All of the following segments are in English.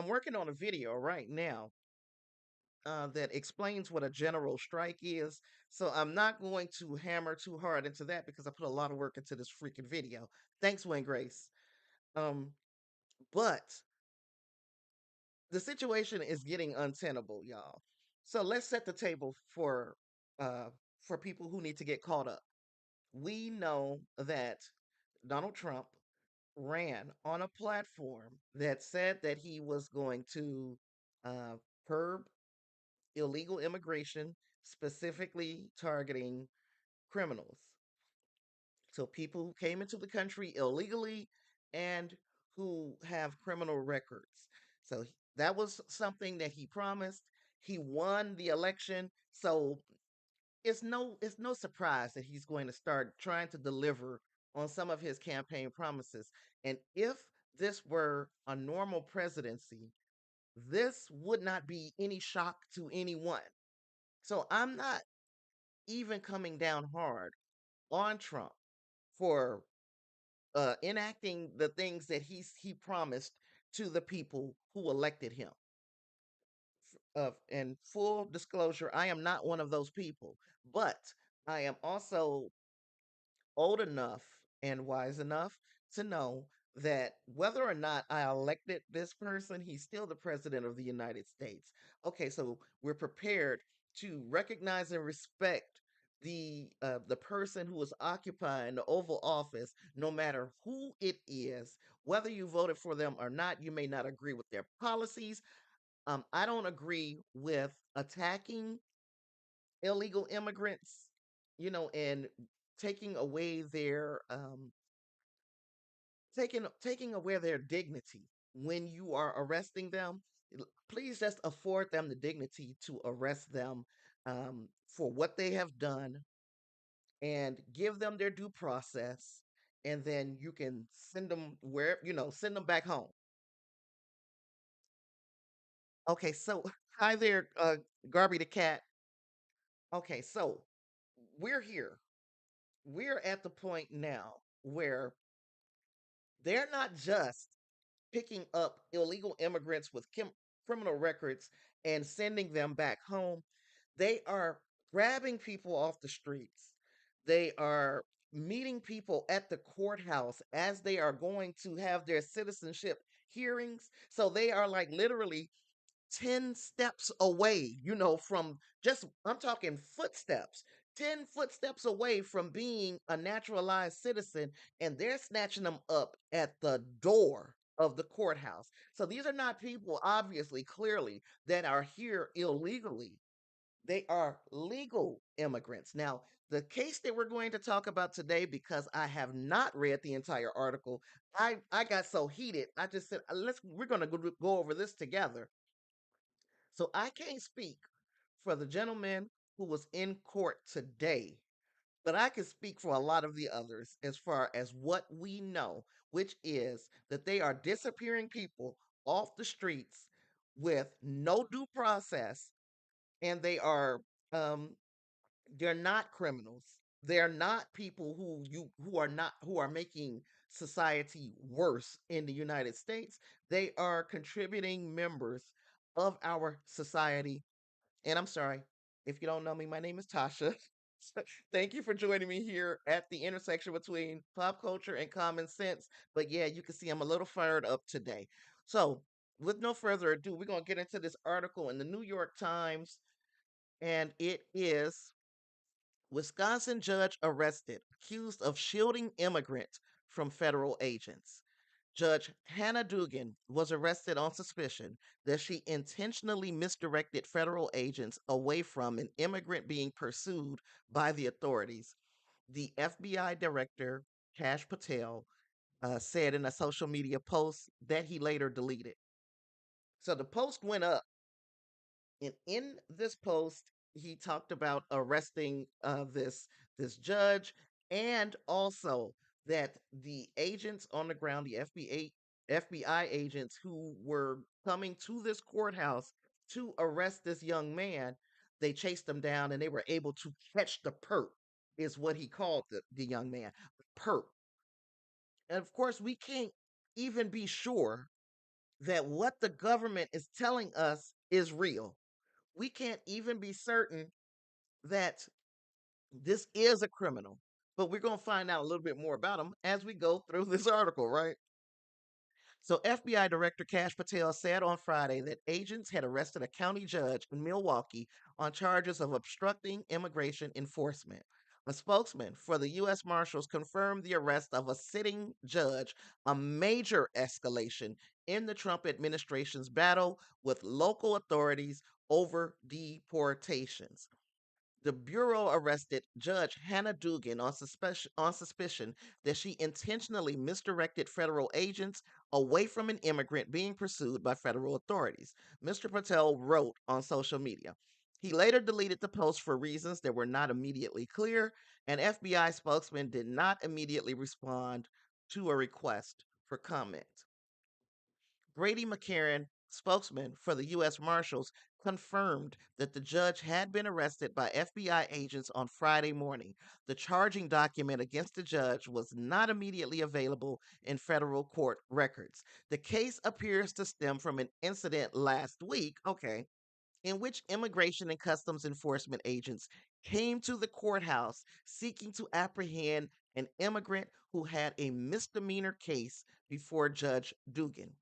I'm working on a video right now that explains what a general strike is. So I'm not going to hammer too hard into that because I put a lot of work into this freaking video. Thanks, Wayne Grace. Um, but the situation is getting untenable, y'all. So let's set the table uh, for people who need to get caught up. We know that Donald Trump ran on a platform that said that he was going to uh, curb illegal immigration, specifically targeting criminals. So people who came into the country illegally and who have criminal records. So that was something that he promised. He won the election. So it's no surprise that he's going to start trying to deliver on some of his campaign promises. And if this were a normal presidency, this would not be any shock to anyone. So I'm not even coming down hard on Trump for enacting the things that he promised to the people who elected him. And full disclosure, I am not one of those people, but I am also old enough and wise enough to know that whether or not I elected this person, he's still the president of the United States. Okay, so we're prepared to recognize and respect the person who is occupying the Oval Office, no matter who it is, whether you voted for them or not. You may not agree with their policies. I don't agree with attacking illegal immigrants, and taking away their taking away their dignity when you are arresting them. Please just afford them the dignity to arrest them for what they have done and give them their due process, and then you can send them send them back home. Okay, so hi there, Garby the cat. Okay, so we're here. We're at the point now where they're not just picking up illegal immigrants with criminal records and sending them back home. They are grabbing people off the streets. They are meeting people at the courthouse as they are going to have their citizenship hearings. So they are like literally 10 steps away, from just, I'm talking footsteps, 10 footsteps away from being a naturalized citizen, and they're snatching them up at the door of the courthouse. So these are not people, obviously, clearly, that are here illegally. They are legal immigrants. Now, the case that we're going to talk about today, because I have not read the entire article, I got so heated. I just said, we're going to go over this together. So I can't speak for the gentleman who was in court today, but I can speak for a lot of the others as far as what we know, which is that they are disappearing people off the streets with no due process, and um they're not criminals. They're not people who are making society worse in the United States. They are contributing members of our society. And I'm sorry, if you don't know me, my name is Tasha. Thank you for joining me here at the intersection between pop culture and common sense. But yeah, you can see I'm a little fired up today. So, with no further ado, we're going to get into this article in the New York Times, and it is Wisconsin judge arrested, accused of shielding immigrant from federal agents. Judge Hannah Dugan was arrested on suspicion that she intentionally misdirected federal agents away from an immigrant being pursued by the authorities. The FBI director, Kash Patel, said in a social media post that he later deleted. So the post went up, and in this post, he talked about arresting this judge, and also that the agents on the ground, the FBI agents who were coming to this courthouse to arrest this young man, they chased him down and they were able to catch the perp, is what he called the young man, perp. And of course, we can't even be sure that what the government is telling us is real. We can't even be certain that this is a criminal, but we're going to find out a little bit more about him as we go through this article, right? So, FBI Director Cash Patel said on Friday that agents had arrested a county judge in Milwaukee on charges of obstructing immigration enforcement. A spokesman for the U.S. Marshals confirmed the arrest of a sitting judge, a major escalation in the Trump administration's battle with local authorities over deportations. The Bureau arrested Judge Hannah Dugan on suspicion that she intentionally misdirected federal agents away from an immigrant being pursued by federal authorities, Mr. Patel wrote on social media. He later deleted the post for reasons that were not immediately clear, and FBI spokesman did not immediately respond to a request for comment. Brady McCarran, spokesman for the U.S. Marshals, confirmed that the judge had been arrested by FBI agents on Friday morning. The charging document against the judge was not immediately available in federal court records. The case appears to stem from an incident last week, okay, in which Immigration and Customs Enforcement agents came to the courthouse seeking to apprehend an immigrant who had a misdemeanor case before Judge Dugan.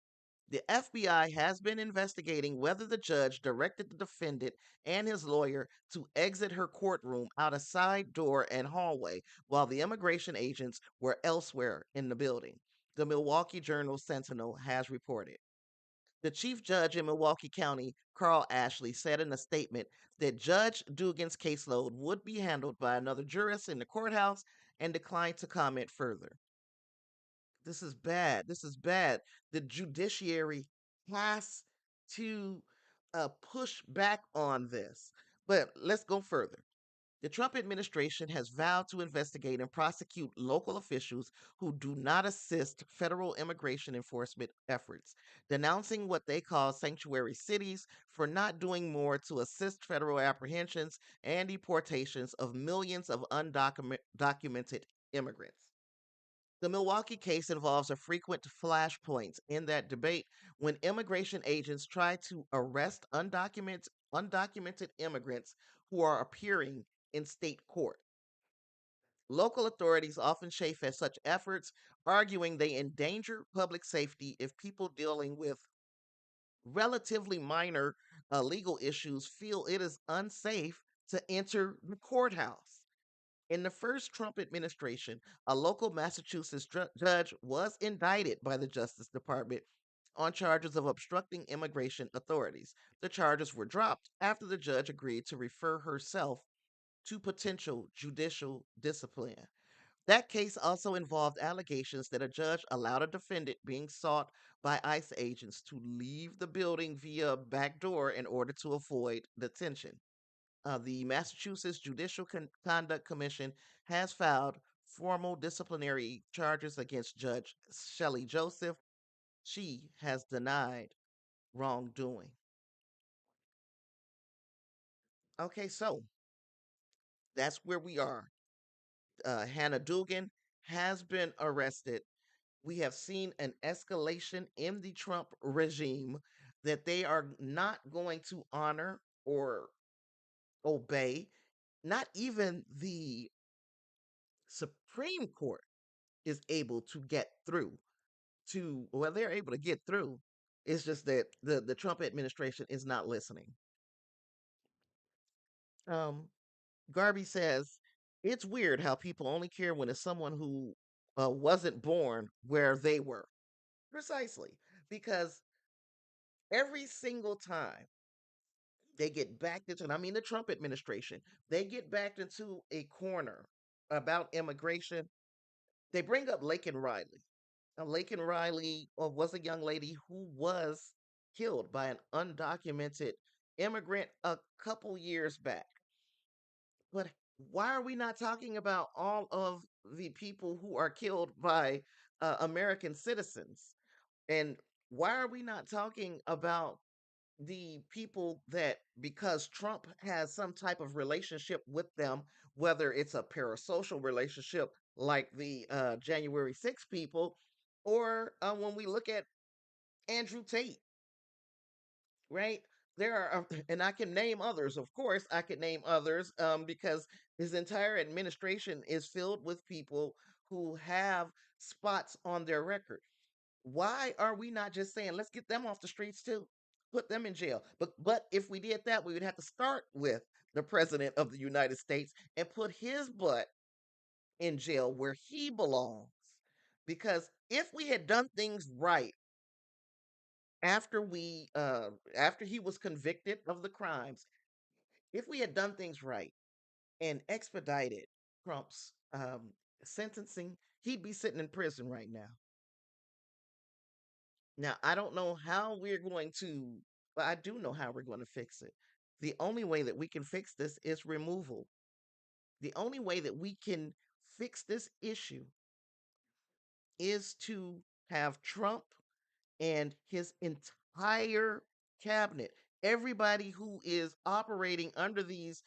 The FBI has been investigating whether the judge directed the defendant and his lawyer to exit her courtroom out a side door and hallway while the immigration agents were elsewhere in the building. The Milwaukee Journal Sentinel has reported. The chief judge in Milwaukee County, Carl Ashley, said in a statement that Judge Dugan's caseload would be handled by another jurist in the courthouse and declined to comment further. This is bad. This is bad. The judiciary has to push back on this. But let's go further. The Trump administration has vowed to investigate and prosecute local officials who do not assist federal immigration enforcement efforts, denouncing what they call sanctuary cities for not doing more to assist federal apprehensions and deportations of millions of undocumented immigrants. The Milwaukee case involves a frequent flashpoint in that debate when immigration agents try to arrest undocumented immigrants who are appearing in state court. Local authorities often chafe at such efforts, arguing they endanger public safety if people dealing with relatively minor legal issues feel it is unsafe to enter the courthouse. In the first Trump administration, a local Massachusetts judge was indicted by the Justice Department on charges of obstructing immigration authorities. The charges were dropped after the judge agreed to refer herself to potential judicial discipline. That case also involved allegations that a judge allowed a defendant being sought by ICE agents to leave the building via a back door in order to avoid detention. The Massachusetts Judicial Conduct Commission has filed formal disciplinary charges against Judge Shelley Joseph. She has denied wrongdoing. Okay, so that's where we are. Hannah Dugan has been arrested. We have seen an escalation in the Trump regime that they are not going to honor or obey. Not even the Supreme Court is able to get through to, well, they're able to get through. It's just that the Trump administration is not listening. Um, Garvey says it's weird how people only care when it's someone who wasn't born where they were. Precisely. Because every single time they get backed into, and I mean the Trump administration, they get backed into a corner about immigration, they bring up Laken Riley. Now, Laken Riley was a young lady who was killed by an undocumented immigrant a couple years back. But why are we not talking about all of the people who are killed by American citizens? And why are we not talking about the people that, because Trump has some type of relationship with them, whether it's a parasocial relationship like the January 6th people, or when we look at Andrew Tate, right? There are, and I can name others. Of course, I could name others because his entire administration is filled with people who have spots on their record. Why are we not just saying, let's get them off the streets too? Put them in jail. But if we did that, we would have to start with the president of the United States and put his butt in jail where he belongs. Because if we had done things right after he was convicted of the crimes, if we had done things right and expedited Trump's sentencing, he'd be sitting in prison right now. Now, I don't know how we're going to, but I do know how we're going to fix it. The only way that we can fix this is removal. The only way that we can fix this issue is to have Trump and his entire cabinet, everybody who is operating under these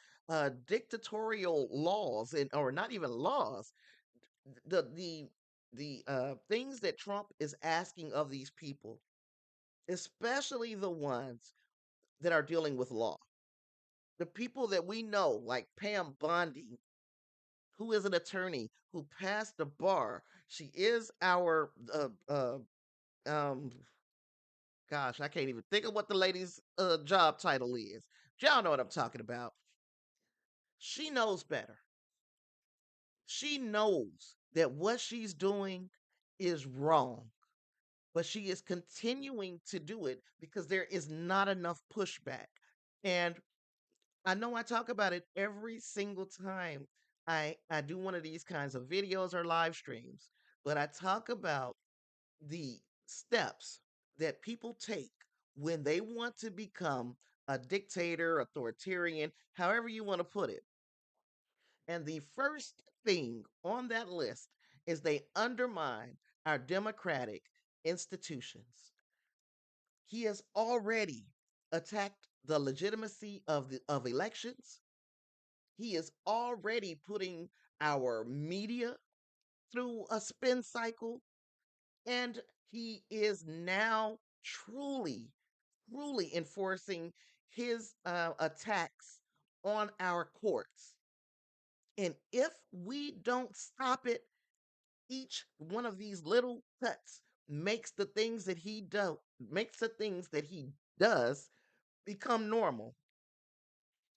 dictatorial laws, and or not even laws, the things that Trump is asking of these people, especially the ones that are dealing with law. The people that we know, like Pam Bondi, who is an attorney who passed the bar. She is our um gosh, I can't even think of what the lady's job title is. Y'all know what I'm talking about. She knows better. She knows that what she's doing is wrong, but she is continuing to do it because there is not enough pushback. And I know I talk about it every single time I do one of these kinds of videos or live streams, but I talk about the steps that people take when they want to become a dictator, authoritarian, however you want to put it. And the first thing on that list is they undermine our democratic institutions. He has already attacked the legitimacy of elections. He is already putting our media through a spin cycle, and he is now truly enforcing his attacks on our courts. And if we don't stop it, each one of these little cuts makes the things that he does become normal.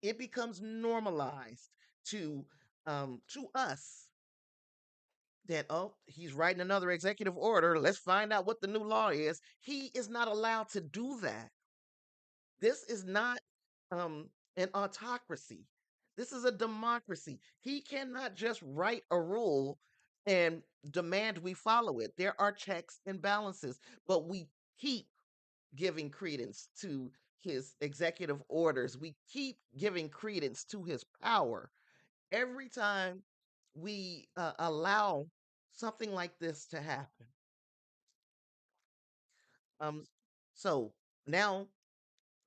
It becomes normalized to us that, oh, he's writing another executive order, let's find out what the new law is. He is not allowed to do that. This is not an autocracy. This is a democracy. He cannot just write a rule and demand we follow it. There are checks and balances, but we keep giving credence to his executive orders. We keep giving credence to his power. Every time we allow something like this to happen. Um, so now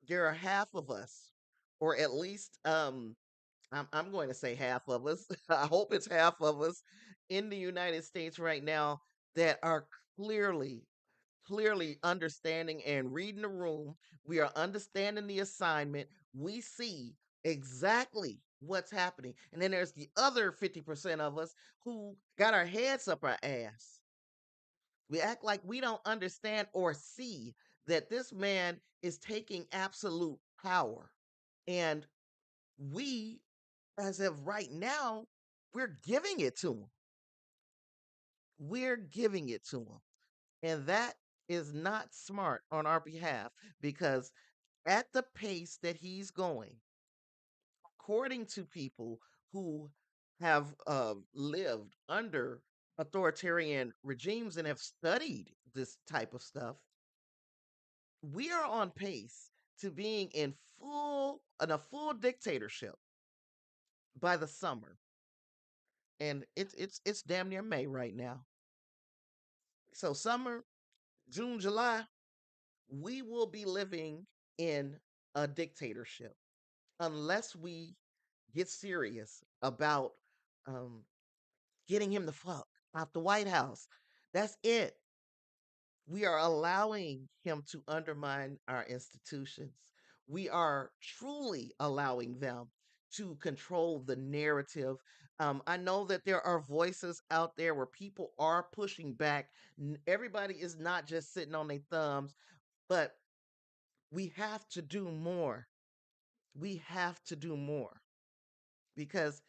there are half of us, or at least I'm going to say half of us. I hope it's half of us in the United States right now that are clearly understanding and reading the room. We are understanding the assignment. We see exactly what's happening. And then there's the other 50% of us who got our heads up our ass. We act like we don't understand or see that this man is taking absolute power. And we, as of right now, we're giving it to him. We're giving it to him. And that is not smart on our behalf because at the pace that he's going, according to people who have lived under authoritarian regimes and have studied this type of stuff, we are on pace to being in a full dictatorship by the summer. And it's damn near May right now. So summer, June, July, we will be living in a dictatorship unless we get serious about um, getting him the fuck out the White House. That's it. We are allowing him to undermine our institutions. We are truly allowing them to control the narrative. I know that there are voices out there where people are pushing back. Everybody is not just sitting on their thumbs, but we have to do more. We have to do more because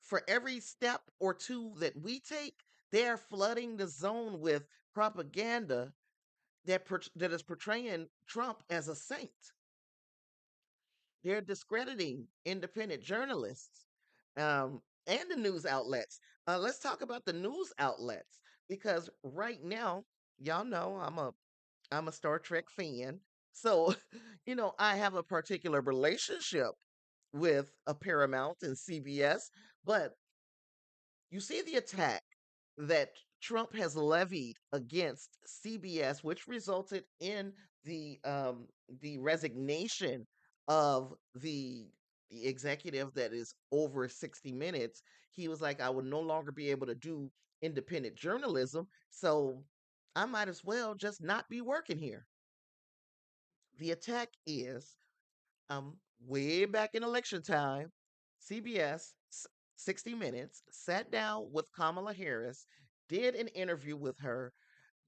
for every step or two that we take, they're flooding the zone with propaganda that is portraying Trump as a saint. They're discrediting independent journalists and the news outlets. Let's talk about the news outlets because right now, y'all know I'm a Star Trek fan, so I have a particular relationship with a Paramount and CBS, but you see the attack that Trump has levied against CBS, which resulted in the resignation of the executive that is over 60 Minutes. He was like, I will no longer be able to do independent journalism, so I might as well just not be working here. The attack is way back in election time, CBS 60 Minutes sat down with Kamala Harris, did an interview with her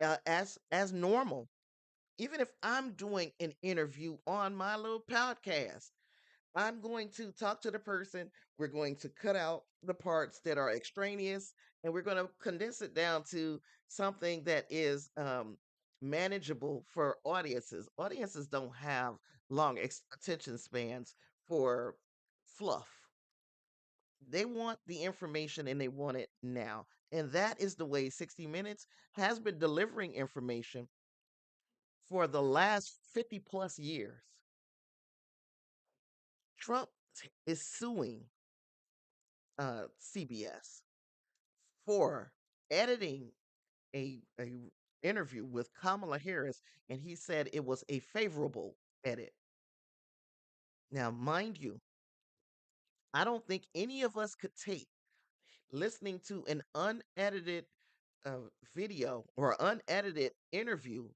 as normal. Even if I'm doing an interview on my little podcast, I'm going to talk to the person. We're going to cut out the parts that are extraneous, and we're going to condense it down to something that is manageable for audiences. Audiences don't have long attention spans for fluff. They want the information and they want it now. And that is the way 60 Minutes has been delivering information for the last 50 plus years. Trump is suing CBS for editing a interview with Kamala Harris, and he said it was a favorable edit. Now, mind you, I don't think any of us could take listening to an unedited uh, video or unedited interview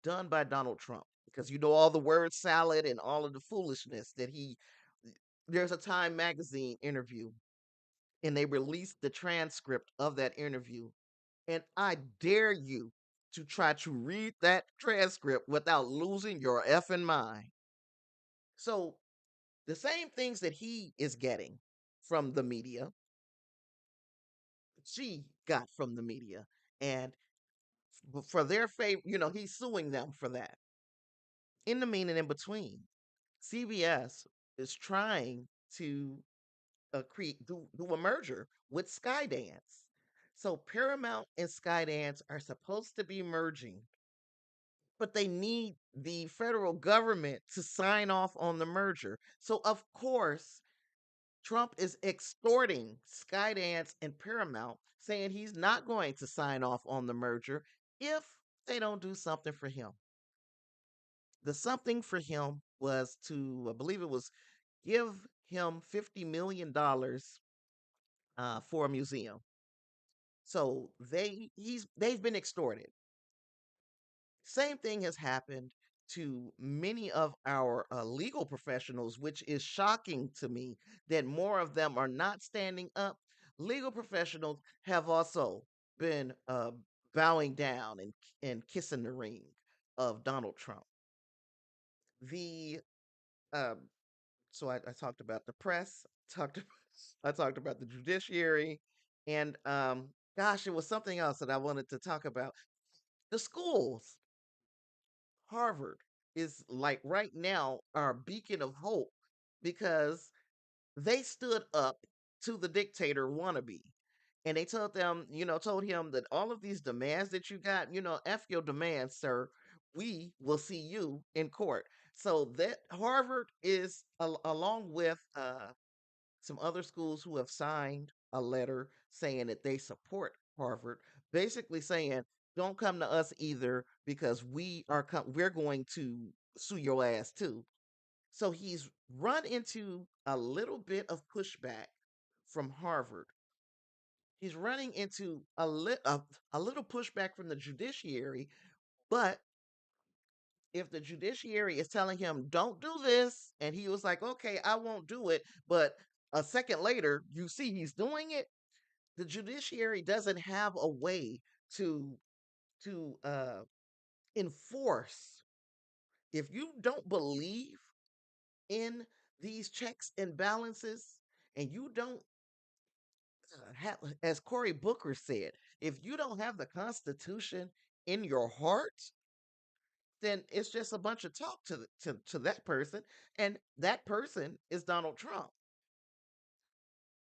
done by Donald Trump because all the word salad and all of the foolishness that he. There's a Time magazine interview and they released the transcript of that interview. And I dare you to try to read that transcript without losing your effing mind. So, the same things that he is getting from the media, she got from the media. And for their favor, he's suing them for that. In the mean and in between, CBS is trying to do a merger with Skydance. So Paramount and Skydance are supposed to be merging, but they need the federal government to sign off on the merger. So of course, Trump is extorting Skydance and Paramount, saying he's not going to sign off on the merger if they don't do something for him. The something for him was to, I believe it was, give him $50 million for a museum. So they've been extorted. Same thing has happened to many of our legal professionals, which is shocking to me that more of them are not standing up. Legal professionals have also been bowing down and kissing the ring of Donald Trump. The um, so I talked about the press, talked I talked about the judiciary, and gosh, it was something else that I wanted to talk about. The schools. Harvard is like right now our beacon of hope because they stood up to the dictator wannabe. And they told him that all of these demands that you got, F your demands, sir. We will see you in court. So that Harvard is, along with some other schools who have signed a letter saying that they support Harvard, basically saying, "Don't come to us either because we're going to sue your ass too." So he's run into a little bit of pushback from Harvard. He's running into a little pushback from the judiciary, But if the judiciary is telling him, don't do this, and he was like, okay, I won't do it, but a second later, you see he's doing it, the judiciary doesn't have a way to to enforce. If you don't believe in these checks and balances, and you don't have, as Cory Booker said, if you don't have the Constitution in your heart, then it's just a bunch of talk to that person, and that person is Donald Trump.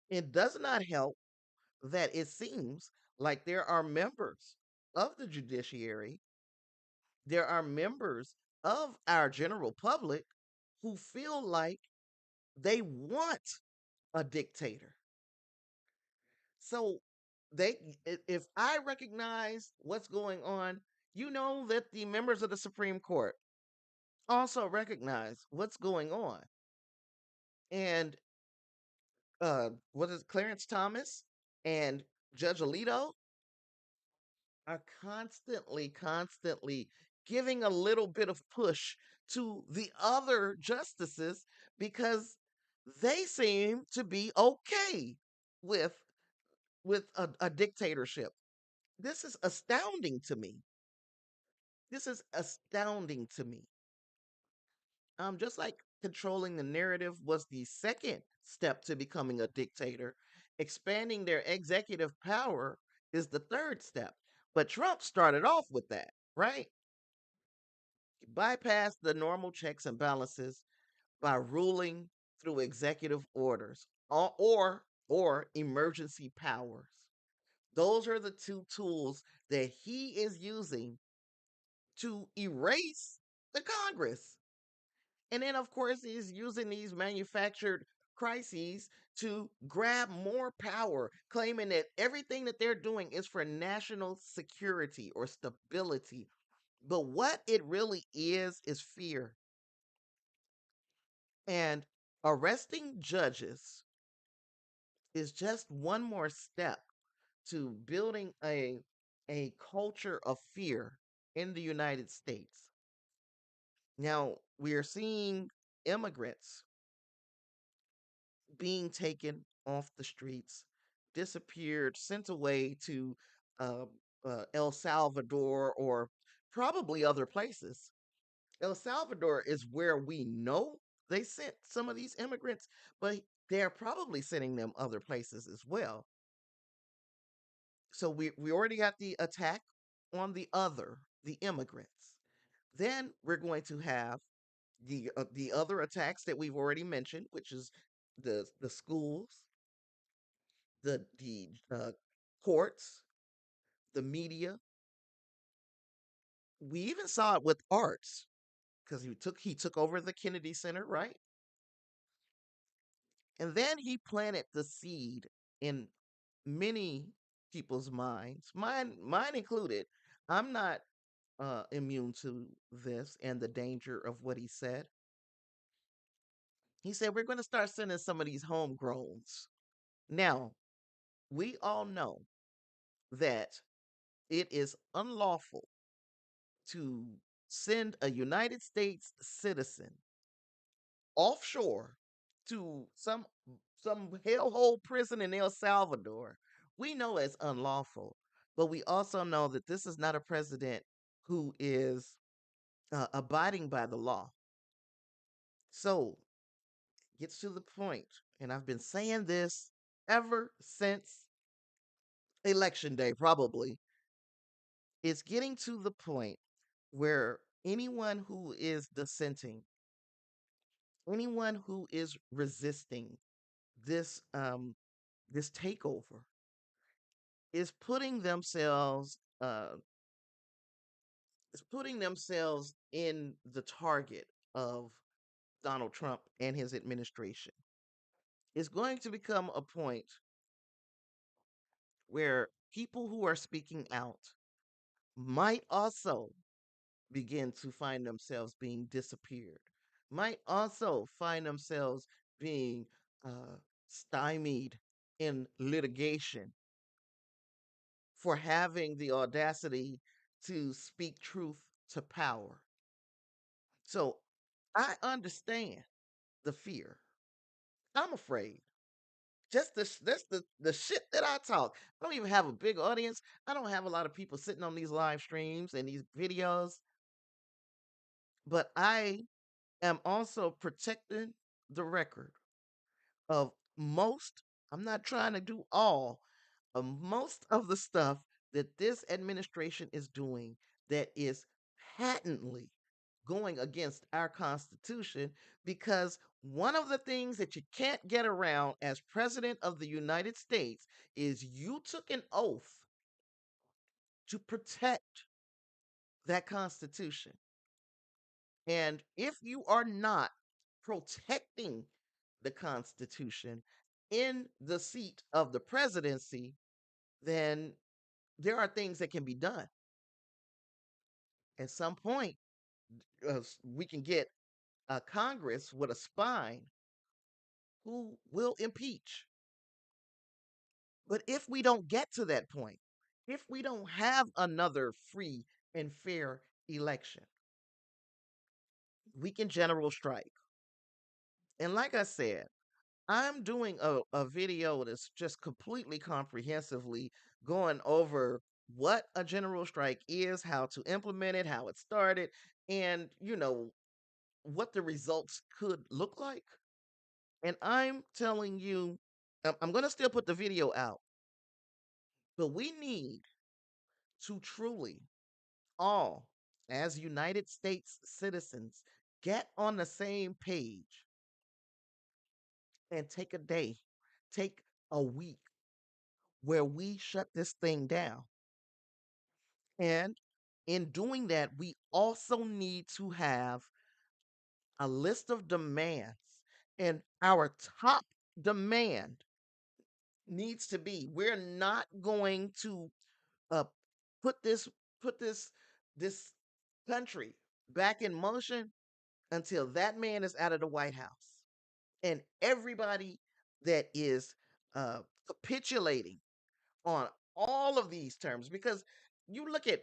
It does not help that it seems like there are members of the judiciary, there are members of our general public who feel like they want a dictator. So if I recognize what's going on, you know that the members of the Supreme Court also recognize what's going on. And what is Clarence Thomas and Judge Alito are constantly giving a little bit of push to the other justices because they seem to be okay with a dictatorship. This is astounding to me. This is astounding to me. Just like controlling the narrative was the second step to becoming a dictator, expanding their executive power is the third step. But Trump started off with that, right? He bypassed the normal checks and balances by ruling through executive orders or emergency powers. Those are the two tools that he is using to erase the Congress. And then, of course, he's using these manufactured crises to grab more power, claiming that everything that they're doing is for national security or stability. But what it really is fear. And arresting judges is just one more step to building a culture of fear in the United States. Now, we are seeing immigrants being taken off the streets, disappeared, sent away to uh, El Salvador or probably other places. El Salvador is where we know they sent some of these immigrants, but they're probably sending them other places as well. So we already got the attack on the immigrants. Then we're going to have the other attacks that we've already mentioned, which is the schools, the courts, the media. We even saw it with arts because he took over the Kennedy Center, right? And then he planted the seed in many people's minds, mine included. I'm not immune to this and the danger of what he said. He said we're going to start sending some of these homegrowns. Now, we all know that it is unlawful to send a United States citizen offshore to some hellhole prison in El Salvador. We know it's unlawful, but we also know that this is not a president who is abiding by the law. So, gets to the point, and I've been saying this ever since election day, probably. It's getting to the point where anyone who is dissenting, anyone who is resisting this takeover is putting themselves in the target of Donald Trump and his administration. It's going to become a point where people who are speaking out might also begin to find themselves being disappeared, might also find themselves being uh, stymied in litigation for having the audacity to speak truth to power. So I understand the fear. I'm afraid. Just that's the shit that I talk. I don't even have a big audience. I don't have a lot of people sitting on these live streams and these videos, but I am also protecting the record of most, I'm not trying to do all, of most of the stuff that this administration is doing that is patently going against our Constitution, because one of the things that you can't get around as President of the United States is you took an oath to protect that Constitution. And if you are not protecting the Constitution in the seat of the presidency, then there are things that can be done. At some point, we can get a Congress with a spine who will impeach. But if we don't get to that point, if we don't have another free and fair election, we can general strike. And like I said, I'm doing a video that's just completely comprehensively going over what a general strike is, how to implement it, how it started, and what the results could look like. And I'm telling you, I'm going to still put the video out, but we need to truly all, as United States citizens, get on the same page and take a day, take a week where we shut this thing down. And in doing that, we also need to have a list of demands. And our top demand needs to be, we're not going to uh, put this country back in motion until that man is out of the White House. And everybody that is capitulating on all of these terms, because you look at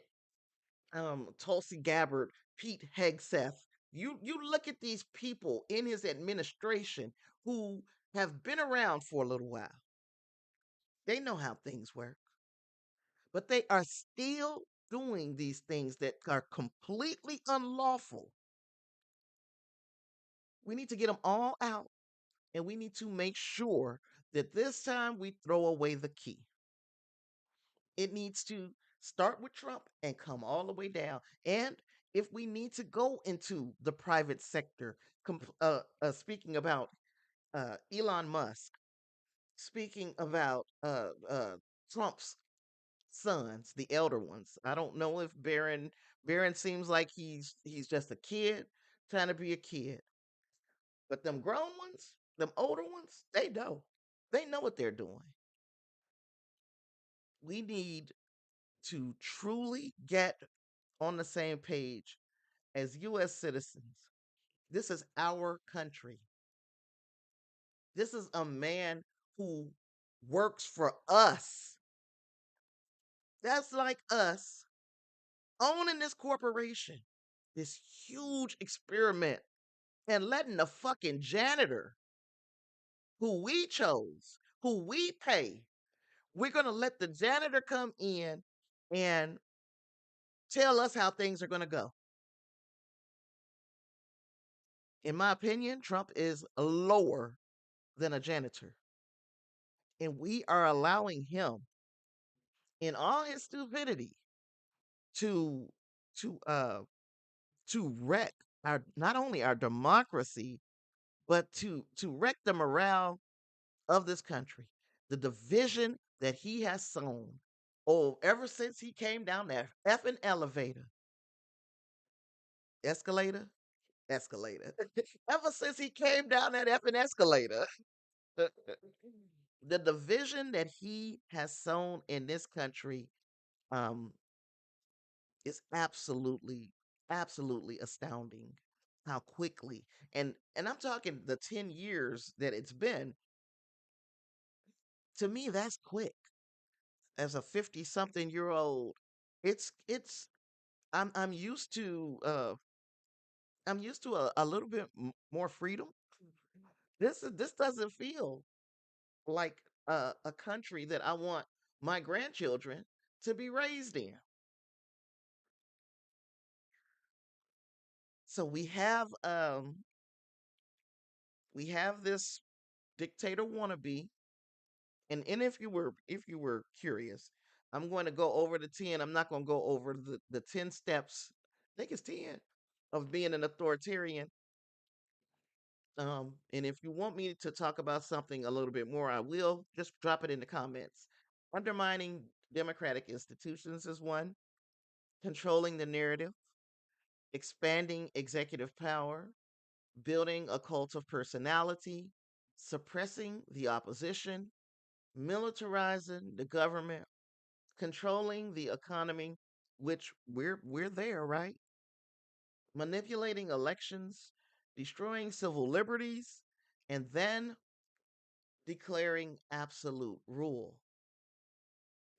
Tulsi Gabbard, Pete Hegseth, you look at these people in his administration who have been around for a little while. They know how things work, but they are still doing these things that are completely unlawful. We need to get them all out, and we need to make sure that this time we throw away the key. It needs to start with Trump and come all the way down. And if we need to go into the private sector, speaking about Elon Musk, speaking about Trump's sons, the elder ones. I don't know if Barron seems like he's just a kid trying to be a kid, but them grown ones, them older ones, they know. They know what they're doing. We need to truly get on the same page as US citizens. This is our country. This is a man who works for us. That's like us owning this corporation, this huge experiment, and letting the fucking janitor who we chose, who we pay, we're going to let the janitor come in and tell us how things are going to go. In my opinion, Trump is lower than a janitor. And we are allowing him, in all his stupidity, to to uh to wreck our, not only our democracy, but to wreck the morale of this country. The division that he has sown, oh, ever since he came down that effing elevator, escalator, escalator. Ever since he came down that effing escalator, the division that he has sown in this country um, is absolutely astounding. How quickly, and I'm talking the 10 years that it's been. To me, that's quick. As a 50 something year old, it's I'm used to a little bit more freedom. This doesn't feel like a country that I want my grandchildren to be raised in. So we have this dictator wannabe, and if you were curious, I'm going to go over the 10. I'm not going to go over the 10 steps. I think it's 10 of being an authoritarian. And if you want me to talk about something a little bit more, I will. Just drop it in the comments. Undermining democratic institutions is one, controlling the narrative, expanding executive power, building a cult of personality, suppressing the opposition, militarizing the government, controlling the economy, which we're there, right? Manipulating elections, destroying civil liberties, and then declaring absolute rule.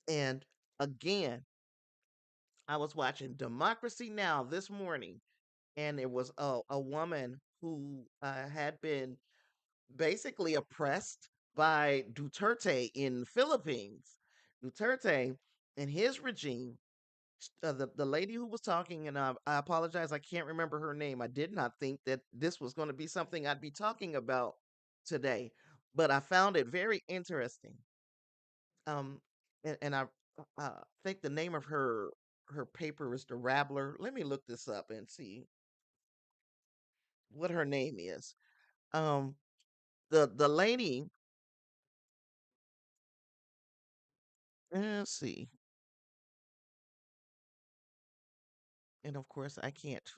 And again, I was watching Democracy Now! This morning, and it was a woman who had been basically oppressed by Duterte in Philippines. Duterte and his regime, the lady who was talking, and I apologize, I can't remember her name. I did not think that this was going to be something I'd be talking about today, but I found it very interesting. Um, and I think the name of her paper is the Rabbler. Let me look this up and see what her name is. Um, the lady, let's see, and of course I can't.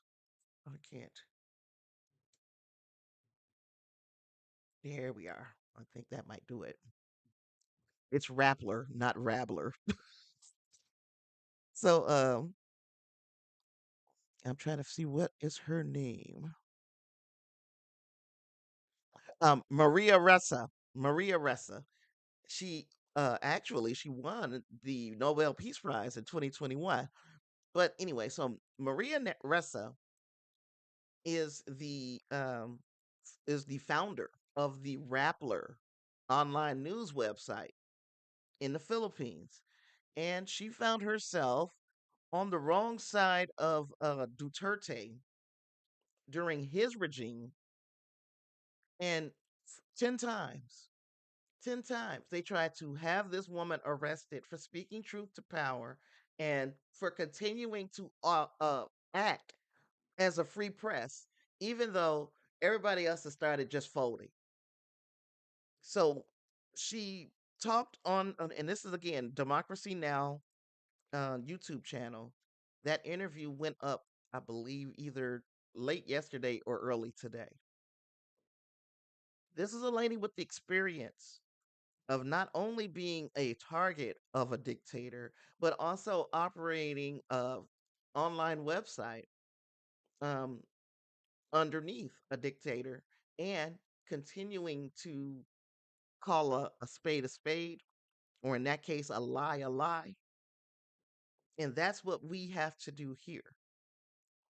There we are. I think that might do it. It's Rappler, not Rabbler. So I'm trying to see what is her name. Maria Ressa. Maria Ressa. She actually she won the Nobel Peace Prize in 2021. But anyway, so Maria Ressa is the founder of the Rappler online news website in the Philippines, and she found herself on the wrong side of Duterte during his regime, and 10 times 10 times they tried to have this woman arrested for speaking truth to power and for continuing to act as a free press, even though everybody else has started just folding. So she talked and this is again Democracy Now! YouTube channel. That interview went up, I believe, either late yesterday or early today. This is a lady with the experience of not only being a target of a dictator, but also operating a online website um, underneath a dictator and continuing to call a spade, or in that case, a lie a lie. And that's what we have to do here.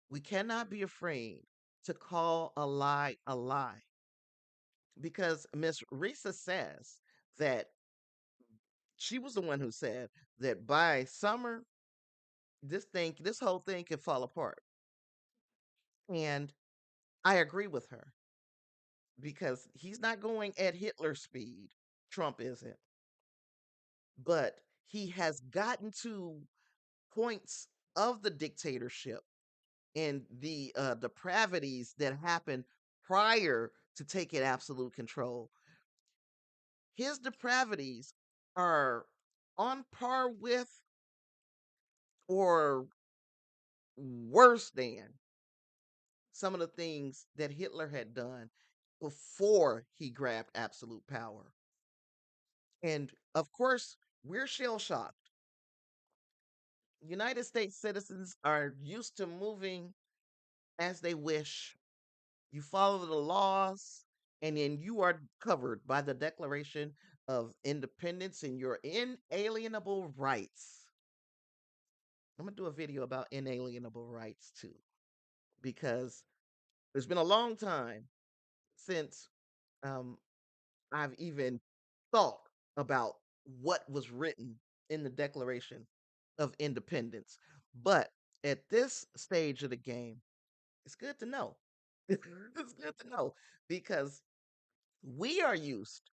We cannot be afraid to call a lie a lie, because Miss Risa says that she was the one who said that by summer this whole thing could fall apart. And I agree with her, because he's not going at Hitler speed. Trump isn't. But he has gotten to points of the dictatorship and the depravities that happened prior to taking absolute control. His depravities are on par with or worse than some of the things that Hitler had done before he grabbed absolute power. And of course, we're shell shocked. United States citizens are used to moving as they wish. You follow the laws, and then you are covered by the Declaration of Independence and your inalienable rights. I'm gonna do a video about inalienable rights too, because it's been a long time since um, I've even thought about what was written in the Declaration of Independence. But at this stage of the game, it's good to know. It's good to know because we are used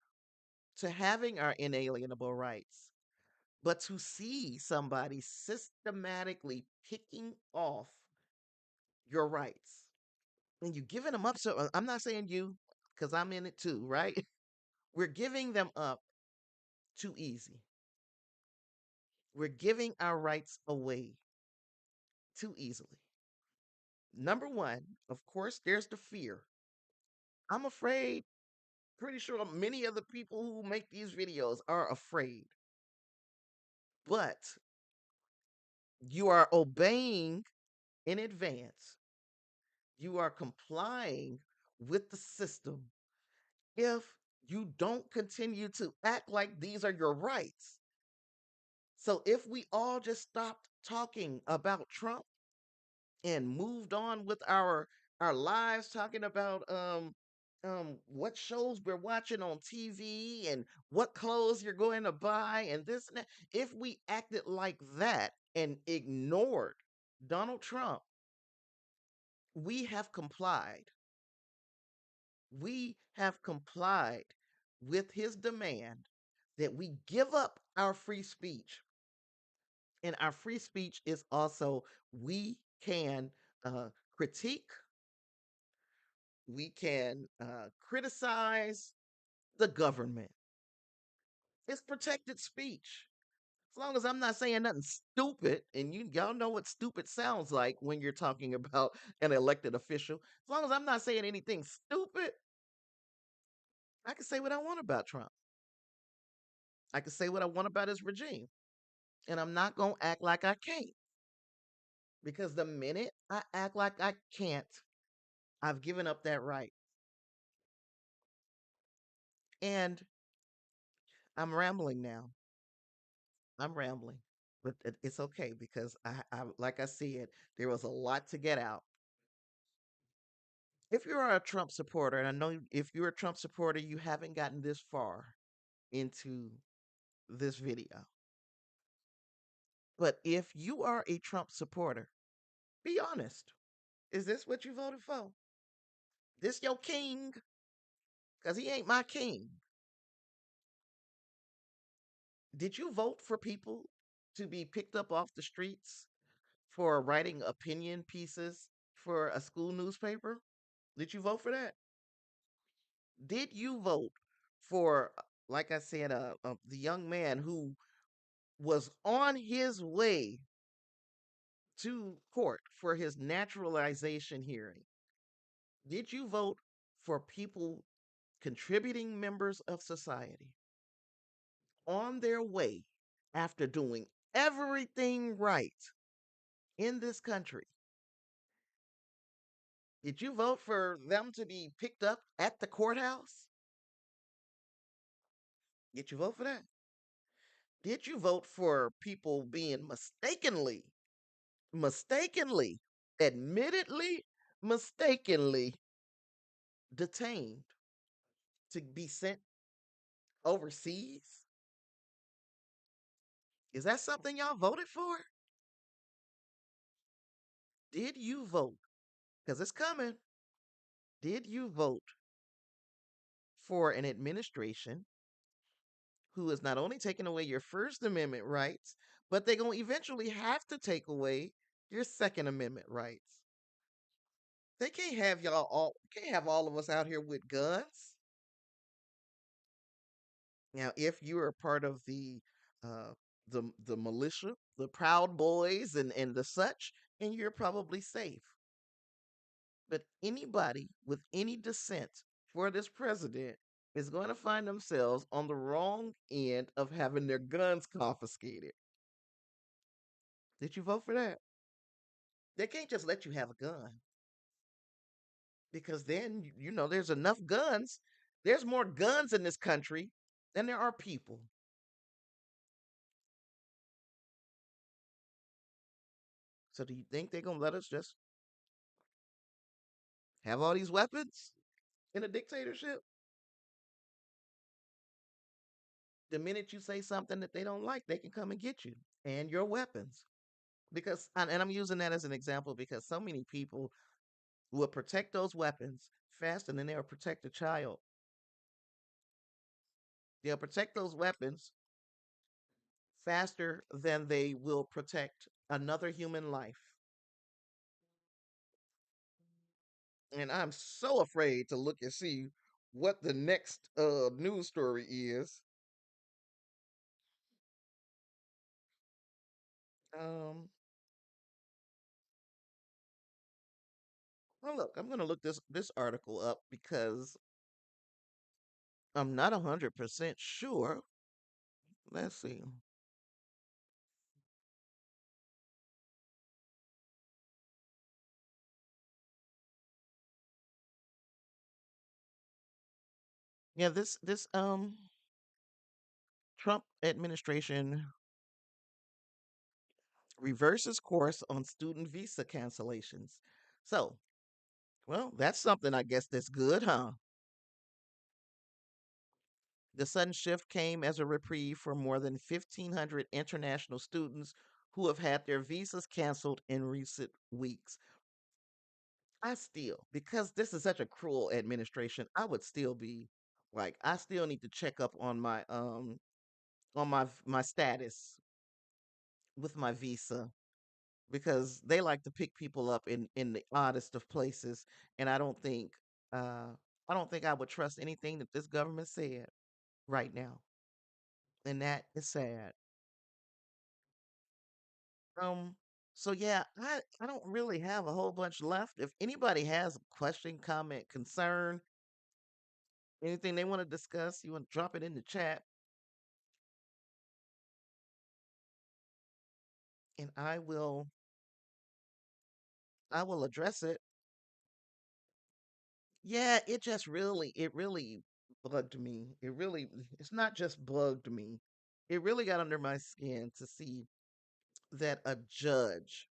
to having our inalienable rights, but to see somebody systematically picking off your rights and you giving them up. So I'm not saying you, because I'm in it too, right? We're giving them up too easy. We're giving our rights away too easily. Number one, of course, there's the fear. I'm afraid, pretty sure many of the people who make these videos are afraid, but you are obeying in advance. You are complying with the system if you don't continue to act like these are your rights. So if we all just stopped talking about Trump and moved on with our lives talking about what shows we're watching on TV and what clothes you're going to buy and this and that, if we acted like that and ignored Donald Trump, we have complied. We have complied with his demand that we give up our free speech. And our free speech is also we can critique, we can criticize the government. It's protected speech. As long as I'm not saying nothing stupid, and y'all know what stupid sounds like when you're talking about an elected official. As long as I'm not saying anything stupid, I can say what I want about Trump. I can say what I want about his regime. And I'm not going to act like I can't. Because the minute I act like I can't, I've given up that right. And I'm rambling now. I'm rambling. But it's okay because like I said, there was a lot to get out. If you're a Trump supporter, and I know if you're a Trump supporter, you haven't gotten this far into this video. But if you are a Trump supporter, be honest. Is this what you voted for? This your king? Because he ain't my king. Did you vote for people to be picked up off the streets for writing opinion pieces for a school newspaper? Did you vote for that? Did you vote for, like I said, the young man who was on his way to court for his naturalization hearing? Did you vote for people, contributing members of society, on their way after doing everything right in this country? Did you vote for them to be picked up at the courthouse? Did you vote for that? Did you vote for people being mistakenly, admittedly, mistakenly detained to be sent overseas? Is that something y'all voted for? Did you vote? Because it's coming. Did you vote for an administration who is not only taking away your First Amendment rights, but they're going to eventually have to take away your Second Amendment rights? They can't have all of us out here with guns. Now, if you are part of uh the militia, the Proud Boys and the such, and you're probably safe. But anybody with any dissent for this president is going to find themselves on the wrong end of having their guns confiscated. Did you vote for that? They can't just let you have a gun because then you know there's enough guns. There's more guns in this country than there are people. So do you think they're gonna let us just have all these weapons in a dictatorship? The minute you say something that they don't like, they can come and get you and your weapons. Because, and I'm using that as an example because so many people will protect those weapons faster than they'll protect a child. They'll protect those weapons faster than they will protect another human life. And I'm so afraid to look and see what the next news story is. Um, well, look, I'm gonna look this article up because I'm not 100% sure. Let's see. Yeah, this Trump administration reverses course on student visa cancellations. So, well, that's something I guess that's good, huh? The sudden shift came as a reprieve for more than 1,500 international students who have had their visas canceled in recent weeks. I still, because this is such a cruel administration, I would still be like, I still need to check up on my status with my visa because they like to pick people up in the oddest of places, and uh I don't think I would trust anything that this government said right now, and that is sad. Um, so yeah, I don't really have a whole bunch left. If anybody has a question, comment, concern, anything they want to discuss, you want to drop it in the chat, and I will address it. Yeah, it really bugged me. It's not just bugged me. It really got under my skin to see that a judge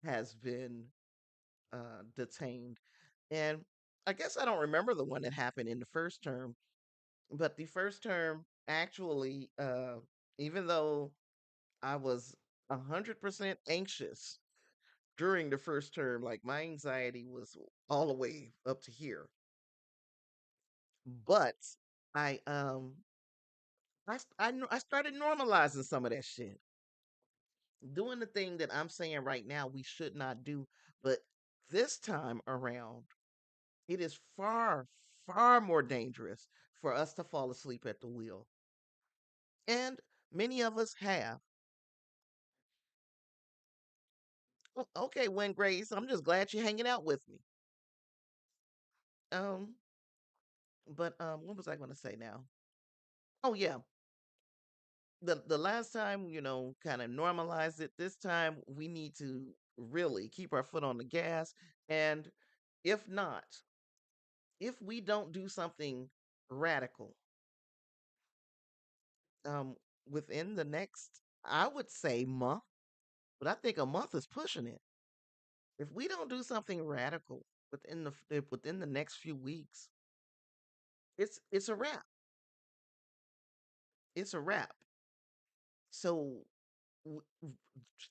has been detained. And I guess I don't remember the one that happened in the first term, but the first term actually, even though I was 100% anxious during the first term, like my anxiety was all the way up to here. But I I started normalizing some of that shit, doing the thing that I'm saying right now we should not do. But this time around, it is far more dangerous for us to fall asleep at the wheel, and many of us have. Okay, Win Grace, I'm just glad you're hanging out with me. Um, but what was I going to say now? Oh yeah, the last time, kind of normalized it. This time we need to really keep our foot on the gas, and if not, if we don't do something radical, um, within the next, I would say month, but I think a month is pushing it. If we don't do something radical within the next few weeks, it's a wrap. It's a wrap. So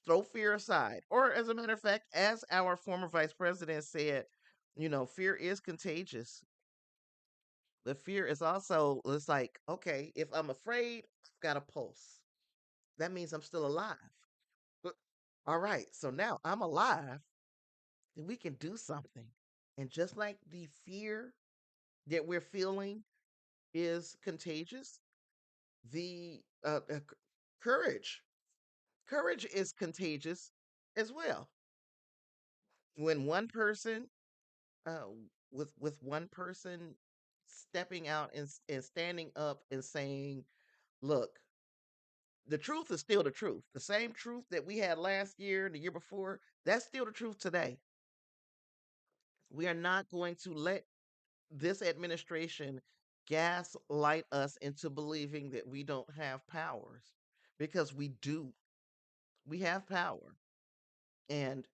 throw fear aside. Or, as a matter of fact, as our former vice president said, fear is contagious. But fear is also, it's like, okay, if I'm afraid, I've got a pulse. That means I'm still alive. But, all right, so now I'm alive, then we can do something. And just like the fear that we're feeling is contagious, the courage, courage is contagious as well. When one person uh, with one person stepping out and standing up and saying, "Look, the truth is still the truth. The same truth that we had last year and the year before, that's still the truth today. We are not going to let this administration gaslight us into believing that we don't have powers because we do. We have power. And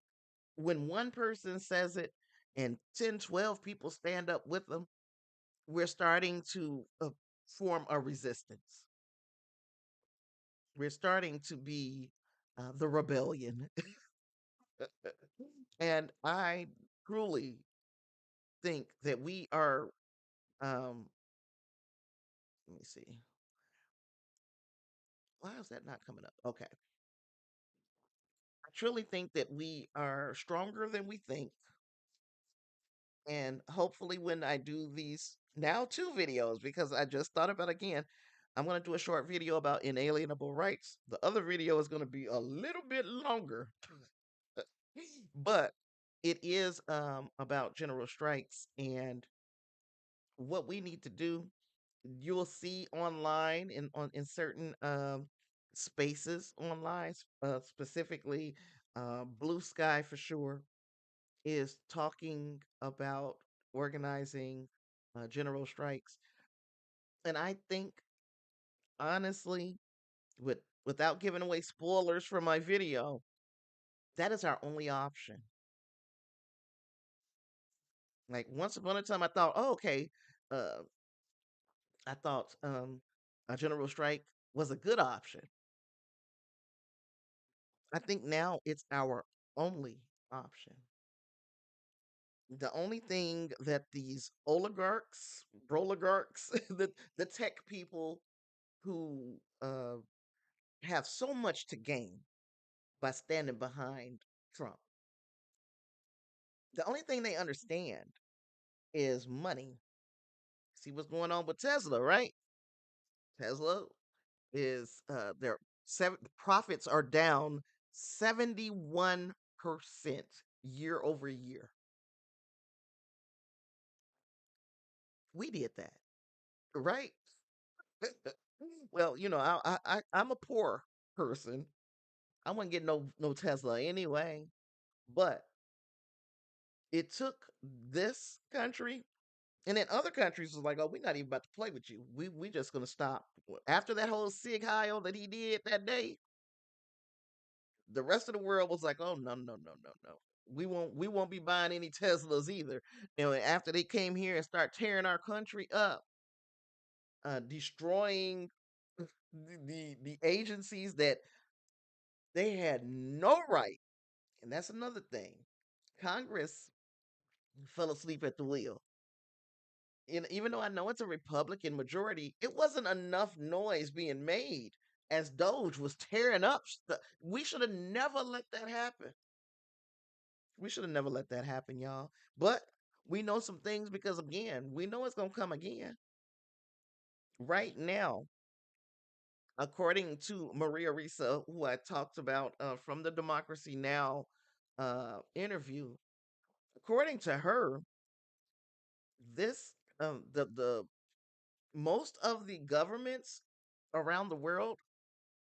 when one person says it and 10, 12 people stand up with them, we're starting to form a resistance. We're starting to be the rebellion. And I truly think that we are, let me see, why is that not coming up? Okay. I truly think that we are stronger than we think. And hopefully, when I do these now two videos, because I just thought about again, I'm going to do a short video about inalienable rights. The other video is going to be a little bit longer, but it is about general strikes and what we need to do. You'll see online in certain spaces online, specifically Blue Sky for sure is talking about organizing general strikes. And I think, honestly, without giving away spoilers for my video, that is our only option. Like once upon a time, I thought, oh, okay, uh, I thought a general strike was a good option. I think now it's our only option. The only thing that these oligarchs, broligarchs, the tech people who have so much to gain by standing behind Trump. The only thing they understand is money. See what's going on with Tesla, right? Tesla is their profits are down 71% year over year. We did that, right? Well, I'm a poor person. I wouldn't get no Tesla anyway. But it took this country, and then other countries was like, "Oh, we're not even about to play with you. We just gonna stop." After that whole Sig Heil that he did that day, the rest of the world was like, "Oh no, no, no, no, no. We won't be buying any Teslas either." After they came here and start tearing our country up, destroying the agencies that they had no right. And that's another thing. Congress fell asleep at the wheel. And even though I know it's a Republican majority, it wasn't enough noise being made as Doge was tearing up stuff. We should have never let that happen. We should have never let that happen, y'all. But we know some things because, again, we know it's going to come again. Right now, according to Maria Risa, who I talked about from the Democracy Now interview, according to her, this the most of the governments around the world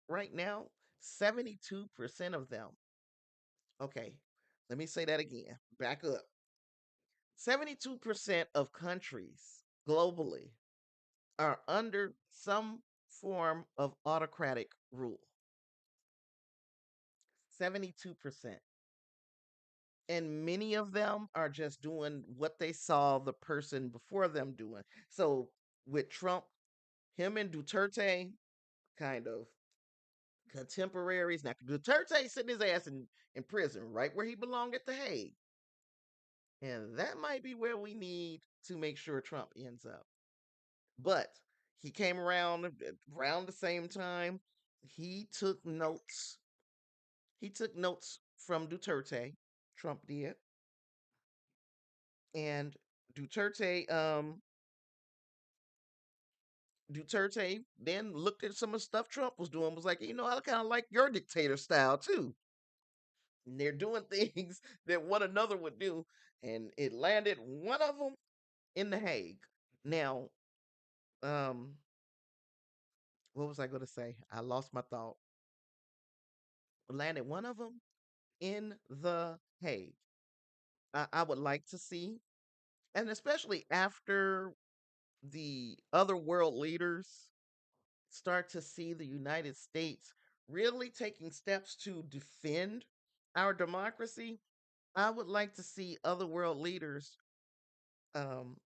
right now, 72% of them. Okay, let me say that again. Back up. 72% of countries globally are under some form of autocratic rule. 72%. And many of them are just doing what they saw the person before them doing. So with Trump, him and Duterte kind of contemporaries. Now Duterte sitting his ass in prison, right where he belonged at the Hague. And that might be where we need to make sure Trump ends up. But he came around the same time. He took notes. He took notes from Duterte. Trump did. And Duterte Duterte then looked at some of the stuff Trump was doing, was like, I kind of like your dictator style too. And they're doing things that one another would do, and it landed one of them in the Hague. Now, um, what was I going to say? I lost my thought. Landed one of them in the Hague. I would like to see, and especially after the other world leaders start to see the United States really taking steps to defend our democracy, I would like to see other world leaders um,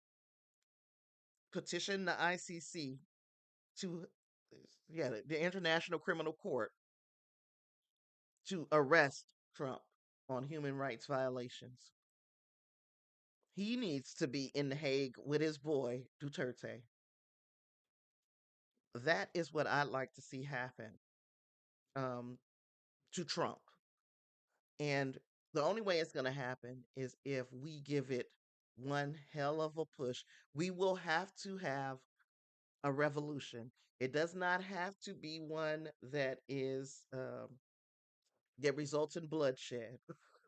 petition the ICC to, yeah, the International Criminal Court to arrest Trump on human rights violations. He needs to be in The Hague with his boy, Duterte. That is what I'd like to see happen um, to Trump. And the only way it's going to happen is if we give it one hell of a push. We will have to have a revolution. It does not have to be one that results in bloodshed.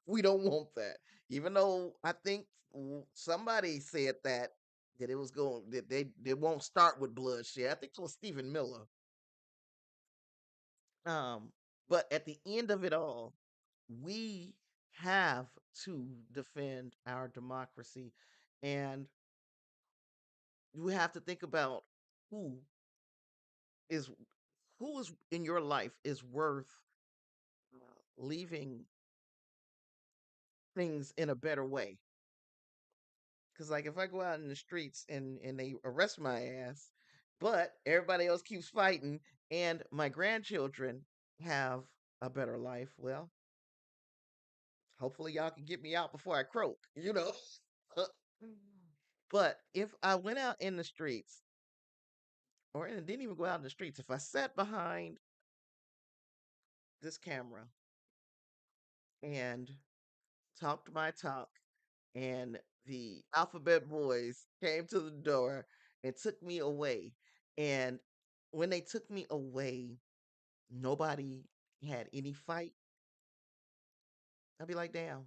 We don't want that. Even though I think somebody said that it was going that they won't start with bloodshed. I think it was Stephen Miller. Um, but at the end of it all, we have to defend our democracy, and we have to think about who is who is in your life is worth leaving things in a better way. Because like if I go out in the streets and they arrest my ass, but everybody else keeps fighting, and my grandchildren have a better life, well, hopefully y'all can get me out before I croak, you know. But if I went out in the streets, or and didn't even go out in the streets, if I sat behind this camera and talked my talk, and the Alphabet Boys came to the door and took me away, and when they took me away, nobody had any fight, I'd be like, damn,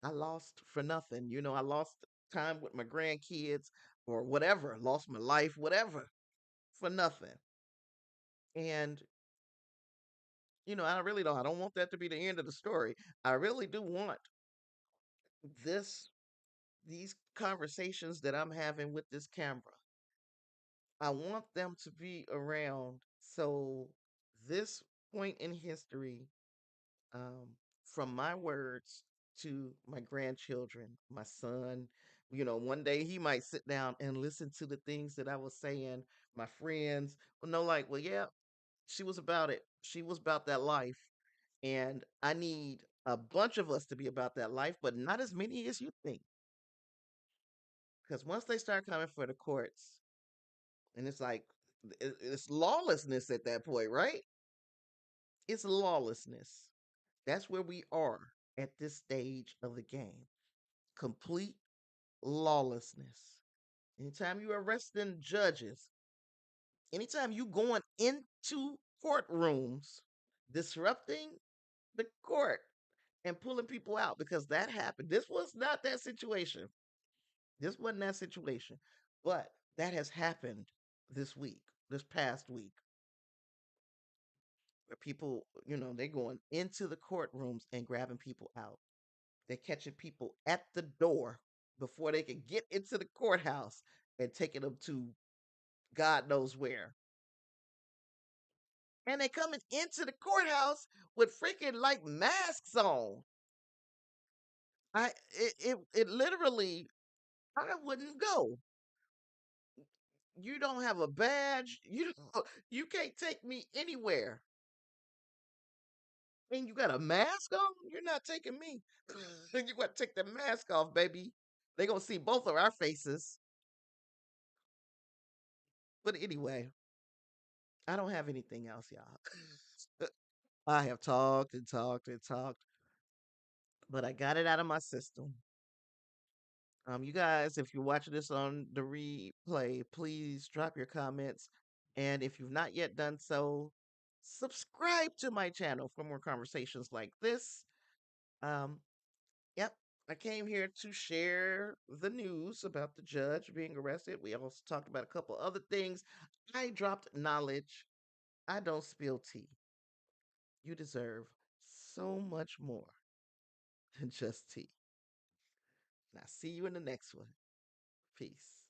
I lost for nothing. You know, I lost time with my grandkids or whatever, lost my life, whatever, for nothing. And I don't want that to be the end of the story. I really do want this these conversations that I'm having with this camera. I want them to be around so this point in history, um, from my words to my grandchildren, my son, one day he might sit down and listen to the things that I was saying. My friends will know, like, well, yeah, she was about it. She was about that life. And I need a bunch of us to be about that life, but not as many as you think. Because once they start coming for the courts, and it's like, it's lawlessness at that point, right? It's lawlessness. That's where we are at this stage of the game. Complete lawlessness. Anytime you're arresting judges, anytime you going into courtrooms, disrupting the court and pulling people out, because that happened. This was not that situation. This wasn't that situation. But that has happened this week, this past week, where people, they're going into the courtrooms and grabbing people out. They're catching people at the door before they can get into the courthouse and taking them to God knows where. And they coming into the courthouse with freaking like masks on. It literally, I wouldn't go. You don't have a badge. You can't take me anywhere. And you got a mask on? You're not taking me. You got to take the mask off, baby. They gonna see both of our faces. But anyway, I don't have anything else, y'all. I have talked and talked and talked, but I got it out of my system. You guys, if you're watching this on the replay, please drop your comments. And if you've not yet done so, subscribe to my channel for more conversations like this. Um, yep, I came here to share the news about the judge being arrested. We also talked about a couple other things. I dropped knowledge. I don't spill tea. You deserve so much more than just tea. And I'll see you in the next one. Peace.